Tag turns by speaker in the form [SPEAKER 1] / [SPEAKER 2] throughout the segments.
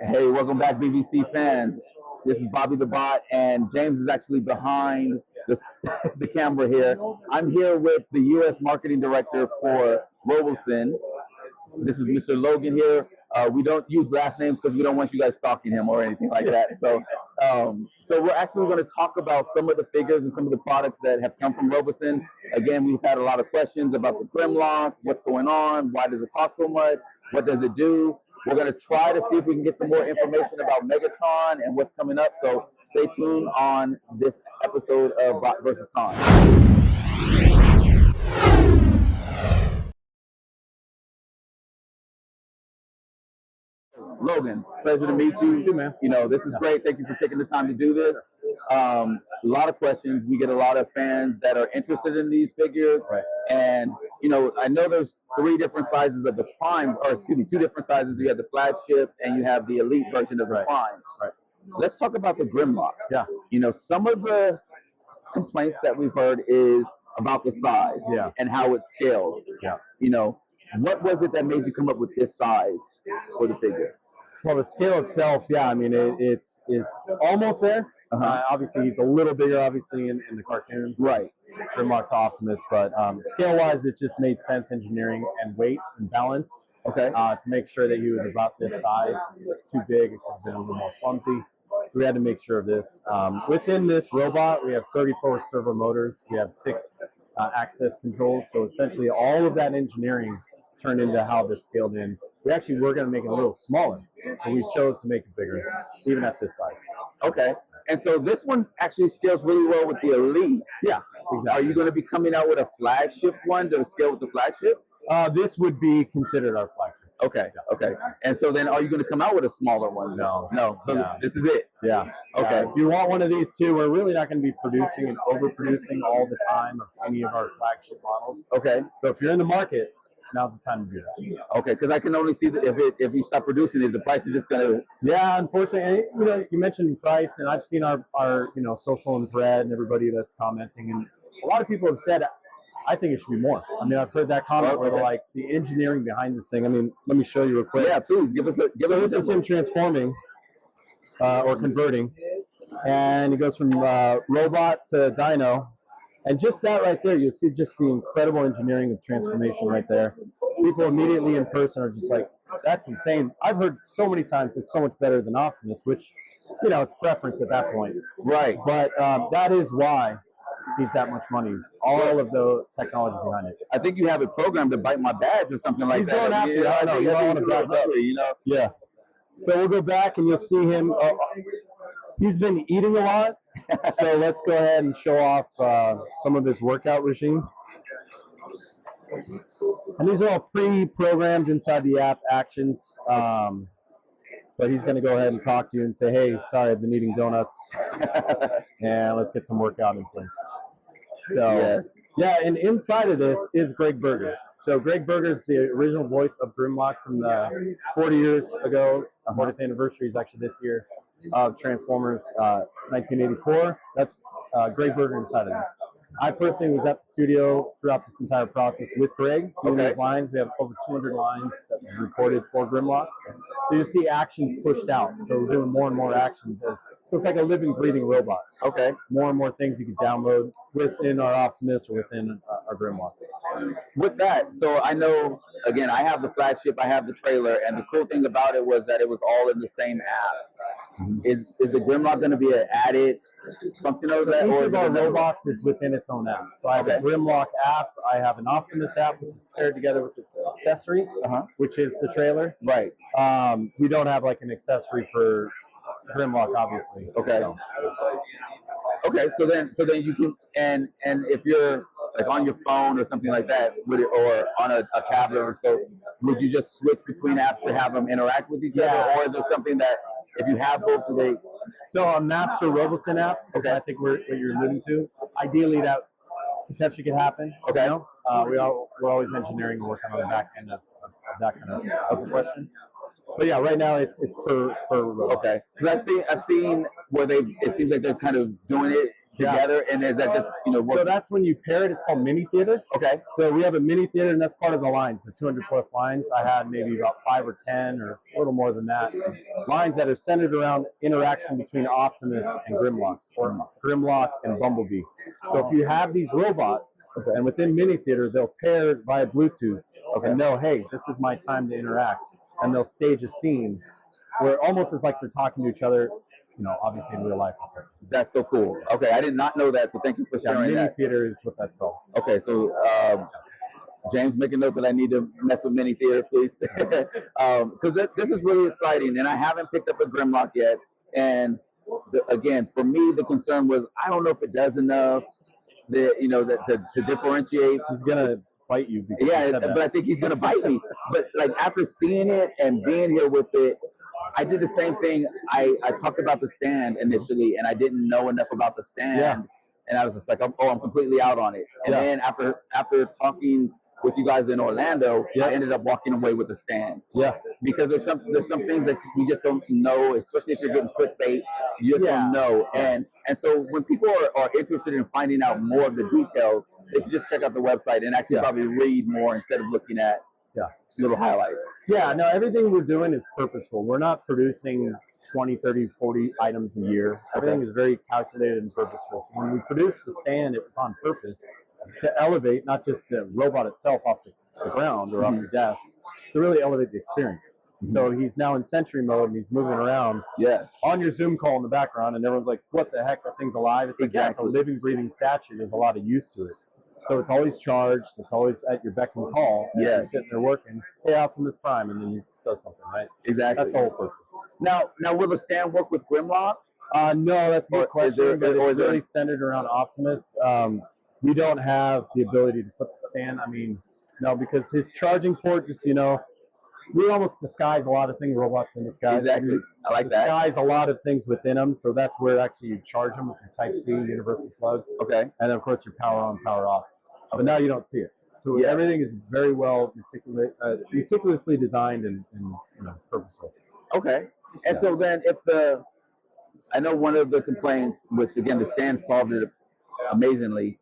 [SPEAKER 1] Hey, welcome back, BBC fans. This is Bobby the Bot, and James is actually behind the camera here. I'm here with the U.S. Marketing Director for Robosen. This is Mr. Logan here. We don't use last names because we don't want you guys stalking him or anything like that. So we're actually going to talk about some of the figures and some of the products that have come from Robosen. Again, we've had a lot of questions about the Grimlock, what's going on, why does it cost so much, what does it do. We're going to try to see if we can get some more information about Megatron and what's coming up. So stay tuned on this episode of Bot versus Con. Logan, pleasure to meet you.
[SPEAKER 2] You too, man.
[SPEAKER 1] You know, this is great. Thank you for taking the time to do this. A lot of questions. We get a lot of fans that are interested in these figures.
[SPEAKER 2] Right.
[SPEAKER 1] And, you know, I know there's three different sizes of the Prime, or excuse me, two different sizes. You have the flagship and you have the elite version of the Prime.
[SPEAKER 2] Right.
[SPEAKER 1] Let's talk about the Grimlock.
[SPEAKER 2] Yeah.
[SPEAKER 1] You know, some of the complaints that we've heard is about the size and how it scales.
[SPEAKER 2] Yeah.
[SPEAKER 1] You know, what was it that made you come up with this size for the figures?
[SPEAKER 2] Well, the scale itself, yeah, I mean, it's almost there. Obviously, he's a little bigger, obviously, in the cartoons.
[SPEAKER 1] Right.
[SPEAKER 2] Grimlock to Optimus, but scale-wise, it just made sense engineering and weight and balance.
[SPEAKER 1] Okay.
[SPEAKER 2] To make sure that he was about this size. It's too big, it could have been a little more clumsy. So we had to make sure of this. Within this robot, we have 34 servo motors. We have 6 access controls. So essentially, all of that engineering turned into how this scaled in. We actually were going to make it a little smaller, but we chose to make it bigger, even at this size.
[SPEAKER 1] Okay. And so this one actually scales really well with the Elite.
[SPEAKER 2] Yeah, exactly.
[SPEAKER 1] Are you going to be coming out with a flagship one to scale with the flagship?
[SPEAKER 2] This would be considered our flagship.
[SPEAKER 1] Okay, okay. And so then are you going to come out with a smaller one?
[SPEAKER 2] No.
[SPEAKER 1] No, so this is it?
[SPEAKER 2] Yeah.
[SPEAKER 1] Okay.
[SPEAKER 2] If you want one of these two, we're really not going to be producing and overproducing all the time of any of our flagship models.
[SPEAKER 1] Okay.
[SPEAKER 2] So if you're in the market, now's the time to do that.
[SPEAKER 1] Okay, because I can only see that if you stop producing it, the price is just going to...
[SPEAKER 2] Yeah, unfortunately, you know, you mentioned price, and I've seen our social and thread and everybody that's commenting, and a lot of people have said, I think it should be more. I mean, I've heard that comment where they're like, the engineering behind this thing. I mean, let me show you real quick.
[SPEAKER 1] Yeah, please, give us a...
[SPEAKER 2] This is him transforming or converting, and he goes from robot to dino. And just that right there, you'll see just the incredible engineering of transformation right there. People immediately in person are just like, that's insane. I've heard so many times it's so much better than Optimus, which, you know, it's preference at that point.
[SPEAKER 1] Right.
[SPEAKER 2] But that is why he's that much money. All of the technology behind it.
[SPEAKER 1] I think you have it programmed to bite my badge or something like that.
[SPEAKER 2] He's going after you. I know. You don't want to back up.
[SPEAKER 1] You know?
[SPEAKER 2] Yeah. So we'll go back and you'll see him. He's been eating a lot. So let's go ahead and show off some of his workout regime. And these are all pre-programmed inside the app actions. But he's going to go ahead and talk to you and say, hey, sorry, I've been eating donuts. And let's get some workout in place. So, yeah, and inside of this is Greg Berger. So Greg Berger is the original voice of Grimlock from the 40 years ago. 40th anniversary is actually this year of Transformers 1984. That's Greg Berger inside of this. I personally was at the studio throughout this entire process with Greg doing these lines. We have over 200 lines that we recorded for Grimlock. So you see actions pushed out. So we're doing more and more actions. So it's like a living, breathing robot.
[SPEAKER 1] Okay.
[SPEAKER 2] More and more things you can download within our Optimus or within our Grimlock.
[SPEAKER 1] With that, so I know, again, I have the flagship, I have the trailer, and the cool thing about it was that it was all in the same app. Is the Grimlock going to be an added function of that?
[SPEAKER 2] Each of our robots is within its own app. So I have a Grimlock app, I have an Optimus app, which is paired together with its accessory, which is the trailer.
[SPEAKER 1] Right.
[SPEAKER 2] We don't have like an accessory for Grimlock, obviously.
[SPEAKER 1] Okay. So. Okay, so then you can, and if you're like on your phone or something like that, or on a tablet or so, would you just switch between apps to have them interact with each other, or is there something that if you have both, do they?
[SPEAKER 2] So a Master Robosen app, I think what you're alluding to. Ideally, that potentially could happen.
[SPEAKER 1] Okay.
[SPEAKER 2] You know? We're always engineering and working on the back end of that kind of question. But yeah, right now it's per robot.
[SPEAKER 1] Okay, because I've seen where it seems like they're kind of doing it together, and is that just
[SPEAKER 2] So that's when you pair it. It's called mini theater.
[SPEAKER 1] Okay.
[SPEAKER 2] So we have a mini theater, and that's part of the lines, the 200 plus lines. I had maybe about 5 or 10, or a little more than that, lines that are centered around interaction between Optimus and Grimlock, or Grimlock and Bumblebee. So if you have these robots, and within mini theater, they'll pair via Bluetooth, and know, hey, this is my time to interact, and they'll stage a scene where it almost is like they're talking to each other, obviously in real life.
[SPEAKER 1] That's so cool. Okay, I did not know that, so thank you for sharing
[SPEAKER 2] mini
[SPEAKER 1] that.
[SPEAKER 2] theater is what that's called.
[SPEAKER 1] Okay, so James, make a note that I need to mess with mini theater, please, because this is really exciting, and I haven't picked up a Grimlock yet. And again, for me, the concern was I don't know if it does enough, to differentiate.
[SPEAKER 2] He's gonna bite you.
[SPEAKER 1] Yeah, but I think he's gonna bite me. But like after seeing it and being here with it, I did the same thing. I talked about the stand initially, and I didn't know enough about the stand, and I was just like, I'm completely out on it. And then after talking with you guys in Orlando, I ended up walking away with the stand.
[SPEAKER 2] Yeah,
[SPEAKER 1] because there's some things that we just don't know, especially if you're getting clickbait. You just don't know. And so when people are interested in finding out more of the details, they should just check out the website and actually probably read more instead of looking at little highlights.
[SPEAKER 2] Yeah, no, everything we're doing is purposeful. We're not producing 20, 30, 40 items a year. Everything is very calculated and purposeful. So when we produced the stand, it was on purpose to elevate not just the robot itself off the ground or off your desk, to really elevate the experience. So he's now in sentry mode and he's moving around on your Zoom call in the background, and everyone's like, what the heck, that thing's alive? It's like, it's a living, breathing statue. There's a lot of use to it. So it's always charged. It's always at your beck and call. You're sitting there working. Hey, Optimus Prime, and then you do something, right?
[SPEAKER 1] Exactly.
[SPEAKER 2] That's the whole purpose.
[SPEAKER 1] Now, will the stand work with Grimlock?
[SPEAKER 2] No, that's a good question. But it's really centered around Optimus. We don't have the ability to put the stand. I mean, no, because his charging port, just we almost disguise a lot of things. Robots in disguise.
[SPEAKER 1] Exactly. I like that.
[SPEAKER 2] Disguise a lot of things within them. So that's where actually you charge them with your Type-C universal plug.
[SPEAKER 1] Okay.
[SPEAKER 2] And then of course your power on, power off. But now you don't see it. So everything is very well meticulously designed and purposeful.
[SPEAKER 1] Okay. And so then I know one of the complaints, which again the stand solved it amazingly,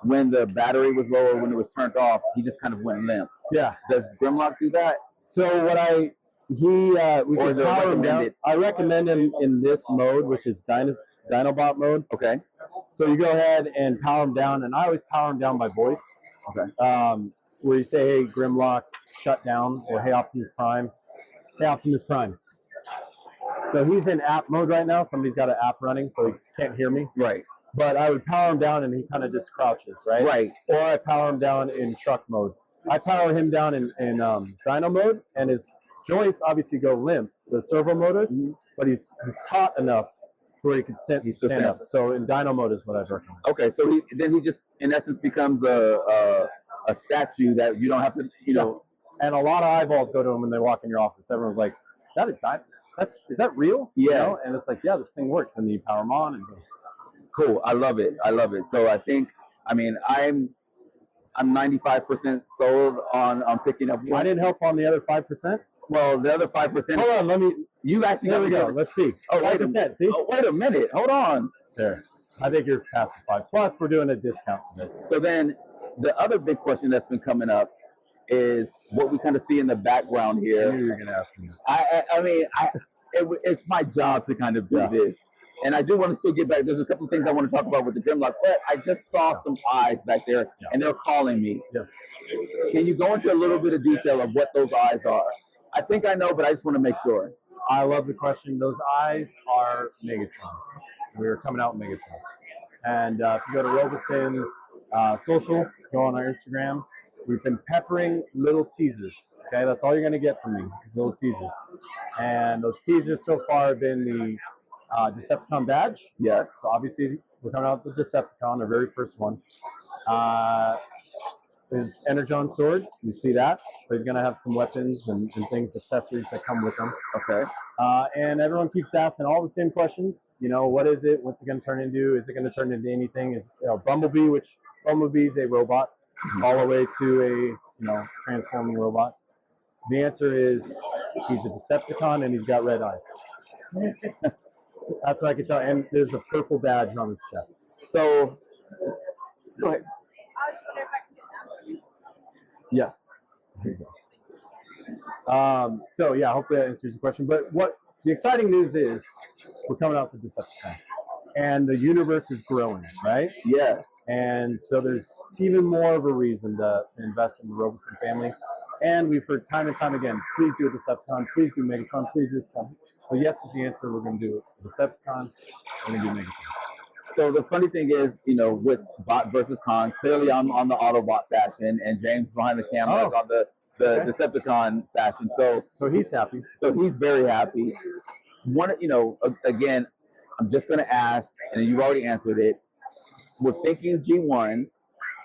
[SPEAKER 1] when the battery was low or when it was turned off, he just kind of went limp.
[SPEAKER 2] Yeah.
[SPEAKER 1] Does Grimlock do that?
[SPEAKER 2] So we can power him down. I recommend him in this mode, which is Dinobot mode.
[SPEAKER 1] Okay.
[SPEAKER 2] So you go ahead and power him down, and I always power him down by voice.
[SPEAKER 1] Okay.
[SPEAKER 2] Where you say, hey, Grimlock, shut down, or hey, Optimus Prime. Hey, Optimus Prime. So he's in app mode right now. Somebody's got an app running, so he can't hear me.
[SPEAKER 1] Right.
[SPEAKER 2] But I would power him down, and he kind of just crouches, right?
[SPEAKER 1] Right.
[SPEAKER 2] Or I power him down in truck mode. I power him down in dyno mode, and his joints obviously go limp, the servo motors, but he's taut enough where he can stand up. So in dyno mode is what I'd recommend.
[SPEAKER 1] Okay, so he just in essence becomes a statue that you don't have to,
[SPEAKER 2] And a lot of eyeballs go to him when they walk in your office. Everyone's like, "Is that a dyno? Is that real?"
[SPEAKER 1] Yeah.
[SPEAKER 2] And it's like, yeah, this thing works, and then you power him on and go.
[SPEAKER 1] Cool. I love it. So I'm 95% sold on picking up one.
[SPEAKER 2] I didn't help on the other 5%.
[SPEAKER 1] Well, the other 5%.
[SPEAKER 2] Hold on,
[SPEAKER 1] You actually.
[SPEAKER 2] There we go. Let's see.
[SPEAKER 1] Oh,
[SPEAKER 2] 5%. See?
[SPEAKER 1] Oh, wait a minute. Hold on.
[SPEAKER 2] There. I think you're past the 5. Plus, we're doing a discount today.
[SPEAKER 1] So then, the other big question that's been coming up is what we kind of see in the background here.
[SPEAKER 2] I knew you were going to ask me.
[SPEAKER 1] It's my job to kind of do this. And I do want to still get back. There's a couple of things I want to talk about with the Grimlock, but I just saw some eyes back there, and they're calling me.
[SPEAKER 2] Yeah.
[SPEAKER 1] Can you go into a little bit of detail of what those eyes are? I think I know, but I just want to make sure.
[SPEAKER 2] I love the question. Those eyes are Megatron. We were coming out with Megatron. And if you go to Robosen social, go on our Instagram, we've been peppering little teasers. Okay, that's all you're going to get from me, is little teasers. And those teasers so far have been the Decepticon badge.
[SPEAKER 1] Yes.
[SPEAKER 2] So obviously, we're coming out with the Decepticon, our very first one. His Energon sword, you see that? So he's going to have some weapons and things, accessories that come with him.
[SPEAKER 1] Okay.
[SPEAKER 2] And everyone keeps asking all the same questions. What is it? What's it going to turn into? Is it going to turn into anything? Is Bumblebee, which Bumblebee is a robot, all the way to a transforming robot. The answer is he's a Decepticon and he's got red eyes. So that's what I can tell. And there's a purple badge on his chest.
[SPEAKER 1] So, go ahead.
[SPEAKER 3] I was just wondering if I could sit down.
[SPEAKER 2] Yes. So yeah, hopefully that answers your question. But what the exciting news is, we're coming out with Decepticon, and the universe is growing, right?
[SPEAKER 1] Yes.
[SPEAKER 2] And so there's even more of a reason to invest in the Robosen family. And we've heard time and time again, please do a Decepticon, please do Megatron, please do something. So yes is the answer. We're going to do Decepticon, we're going to do Megatron.
[SPEAKER 1] So the funny thing is, you know, with bot versus con, clearly I'm on the Autobot fashion, and James behind the camera is on the
[SPEAKER 2] Okay.
[SPEAKER 1] Decepticon fashion. So
[SPEAKER 2] he's happy.
[SPEAKER 1] So he's very happy. Again, I'm just going to ask, and you've already answered it. We're thinking G1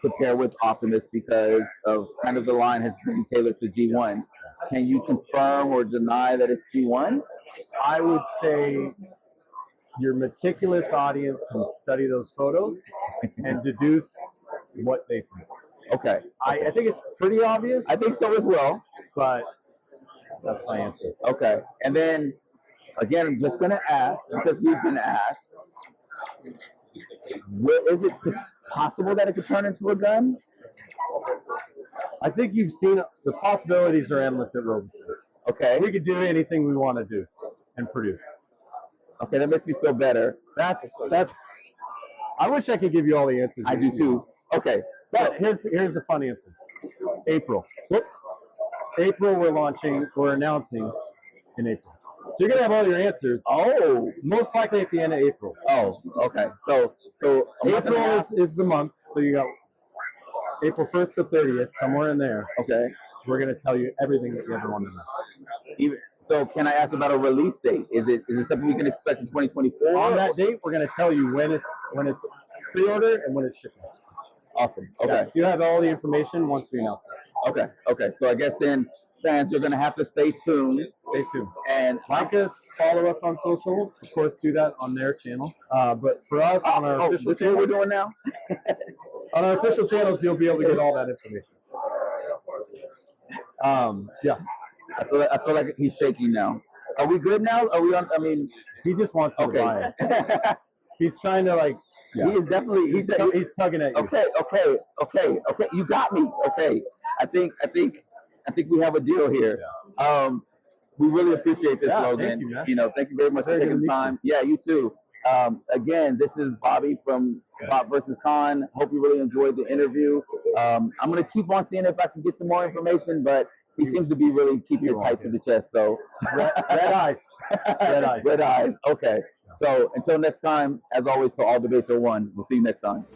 [SPEAKER 1] to pair with Optimus because of kind of the line has been tailored to G1. Can you confirm or deny that it's G1?
[SPEAKER 2] I would say your meticulous audience can study those photos and deduce what they think.
[SPEAKER 1] Okay.
[SPEAKER 2] I think it's pretty obvious.
[SPEAKER 1] I think so as well.
[SPEAKER 2] But that's my answer.
[SPEAKER 1] Okay. And then, again, I'm just going to ask, because we've been asked, is it possible that it could turn into a gun?
[SPEAKER 2] I think you've seen the possibilities are endless at Robosen.
[SPEAKER 1] Okay.
[SPEAKER 2] We could do anything we want to do and produce.
[SPEAKER 1] Okay, that makes me feel better.
[SPEAKER 2] That's. I wish I could give you all the answers.
[SPEAKER 1] I do too. Okay.
[SPEAKER 2] But here's the fun answer. April. April, we're announcing in April. So you're gonna have all your answers.
[SPEAKER 1] Oh,
[SPEAKER 2] most likely at the end of April.
[SPEAKER 1] Oh, okay. So
[SPEAKER 2] April is the month. So you got April 1st to 30th, somewhere in there.
[SPEAKER 1] Okay.
[SPEAKER 2] We're gonna tell you everything that you ever wanted to know.
[SPEAKER 1] So can I ask about a release date? Is it something we can expect in 2024?
[SPEAKER 2] On that date, we're gonna tell you when it's pre-order and when it's shipping.
[SPEAKER 1] Awesome. Okay.
[SPEAKER 2] Yeah, so you have all the information once we announce it.
[SPEAKER 1] Okay. Okay. So I guess then, fans, you're gonna have to stay tuned.
[SPEAKER 2] Stay tuned.
[SPEAKER 1] And
[SPEAKER 2] like us, follow us on social. Of course, do that on their channel. But for us, on our official
[SPEAKER 1] channel, we're doing now.
[SPEAKER 2] On our official channels, you'll be able to get all that information. Yeah.
[SPEAKER 1] I feel like he's shaking now. Are we good now? Are we on? I mean,
[SPEAKER 2] he just wants to buy it. He's trying to like.
[SPEAKER 1] Yeah. He is definitely.
[SPEAKER 2] He's tugging at you.
[SPEAKER 1] Okay. You got me. Okay. I think we have a deal here. Yeah. We really appreciate this, Logan.
[SPEAKER 2] Thank you,
[SPEAKER 1] Thank you very much for taking the time. Yeah, you too. Again, this is Bobby from Bot vs. Con. Hope you really enjoyed the interview. I'm gonna keep on seeing if I can get some more information, but he seems to be really keeping it tight to the chest. So
[SPEAKER 2] red eyes.
[SPEAKER 1] Red eyes. Okay. So until next time, as always, to all debates are won. We'll see you next time.